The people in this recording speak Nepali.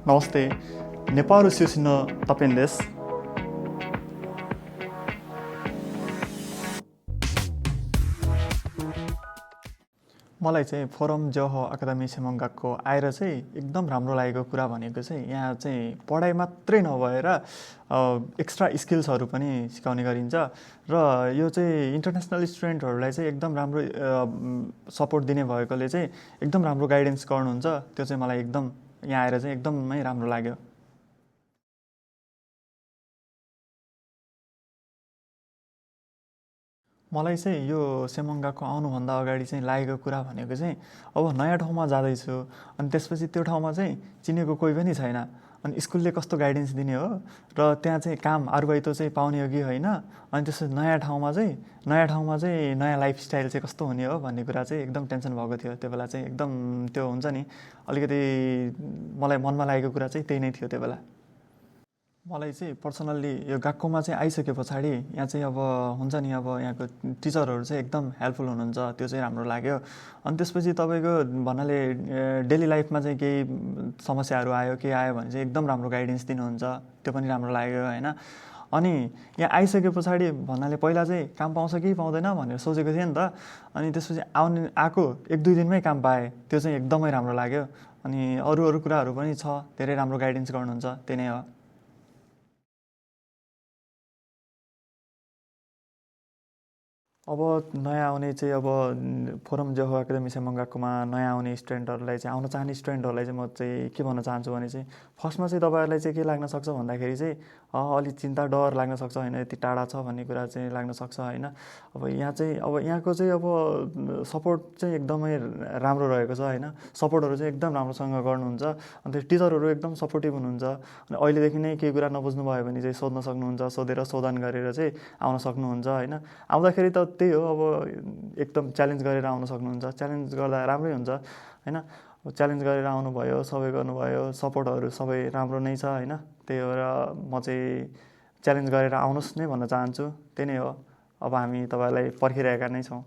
नमस्ते नेपाल सिसिन तपेन्देश मलाई चाहिँ फोरम जोहो अकादमी सेमङ्गाको आएर चाहिँ एकदम राम्रो लागेको कुरा भनेको चाहिँ यहाँ चाहिँ पढाइ मात्रै नभएर एक्स्ट्रा स्किल्सहरू पनि सिकाउने गरिन्छ र यो चाहिँ इन्टरनेसनल स्टुडेन्टहरूलाई चाहिँ एकदम राम्रो सपोर्ट दिने भएकोले चाहिँ एकदम राम्रो गाइडेन्स गर्नुहुन्छ। त्यो चाहिँ मलाई एकदम यहाँ आएर चाहिँ एकदमै राम्रो लाग्यो। मलाई चाहिँ यो सेमङ्गाको आउनुभन्दा अगाडि चाहिँ लागेको कुरा भनेको चाहिँ अब नयाँ ठाउँमा जाँदैछु अनि त्यसपछि त्यो ठाउँमा चाहिँ चिनेको कोही पनि छैन अनि स्कुलले कस्तो गाइडेन्स दिने हो र त्यहाँ चाहिँ काम आरुबाइतो चाहिँ पाउने हो कि होइन अनि त्यसपछि नयाँ ठाउँमा चाहिँ नयाँ लाइफस्टाइल चाहिँ कस्तो हुने हो भन्ने कुरा चाहिँ एकदम टेन्सन भएको थियो। त्यो बेला चाहिँ एकदम त्यो हुन्छ नि अलिकति मलाई मनमा लागेको कुरा चाहिँ त्यही नै थियो त्यो बेला। मलाई चाहिँ पर्सनल्ली यो गएकोमा चाहिँ आइसके पछाडि यहाँ चाहिँ अब हुन्छ नि अब यहाँको टिचरहरू चाहिँ एकदम हेल्पफुल हुनुहुन्छ, त्यो चाहिँ राम्रो लाग्यो। अनि त्यसपछि तपाईँको भन्नाले डेली लाइफमा चाहिँ केही समस्याहरू आयो के आयो भने चाहिँ एकदम राम्रो गाइडेन्स दिनुहुन्छ, त्यो पनि राम्रो लाग्यो होइन। अनि यहाँ आइसके पछाडि भन्नाले पहिला चाहिँ काम पाउँछ कि पाउँदैन भनेर सोचेको थिएँ नि त। अनि त्यसपछि आएको 1-2 दिनमै काम पाएँ, त्यो चाहिँ एकदमै राम्रो लाग्यो। अनि अरू कुराहरू पनि छ, धेरै राम्रो गाइडेन्स गर्नुहुन्छ, त्यही नै हो। अब नयाँ आउने चाहिँ अब फोरम जोहो एकाडेमी सेमङ्गाकोमा नयाँ आउने स्टुडेन्टहरूलाई चाहिँ आउन चाहने स्टुडेन्टहरूलाई चाहिँ म चाहिँ के भन्न चाहन्छु भने चाहिँ फर्स्टमा चाहिँ तपाईँहरूलाई चाहिँ के लाग्न सक्छ भन्दाखेरि चाहिँ अलिक चिन्ता डर लाग्न सक्छ होइन, यति टाढा छ भन्ने कुरा चाहिँ लाग्न सक्छ होइन। अब यहाँ चाहिँ अब यहाँको चाहिँ अब सपोर्ट चाहिँ एकदमै राम्रो रहेको छ होइन, सपोर्टहरू चाहिँ एकदम राम्रोसँग गर्नुहुन्छ। अन्त टिचरहरू एकदम सपोर्टिभ हुनुहुन्छ। अनि अहिलेदेखि नै केही कुरा नबुझ्नु भयो भने चाहिँ सोध्न सक्नुहुन्छ, सोधेर शोधन गरेर चाहिँ आउन सक्नुहुन्छ होइन। आउँदाखेरि त त्यही हो अब एकदम च्यालेन्ज गरेर आउन सक्नुहुन्छ, च्यालेन्ज गर्दा राम्रै हुन्छ होइन। च्यालेन्ज गरेर आउनुभयो, सबै गर्नुभयो, सपोर्टहरू सबै राम्रो नै छ होइन। त्यही भएर म चाहिँ च्यालेन्ज गरेर आउनुहोस् नै भन्न चाहन्छु, त्यही नै हो। अब हामी तपाईँलाई पर्खिरहेका नै छौँ।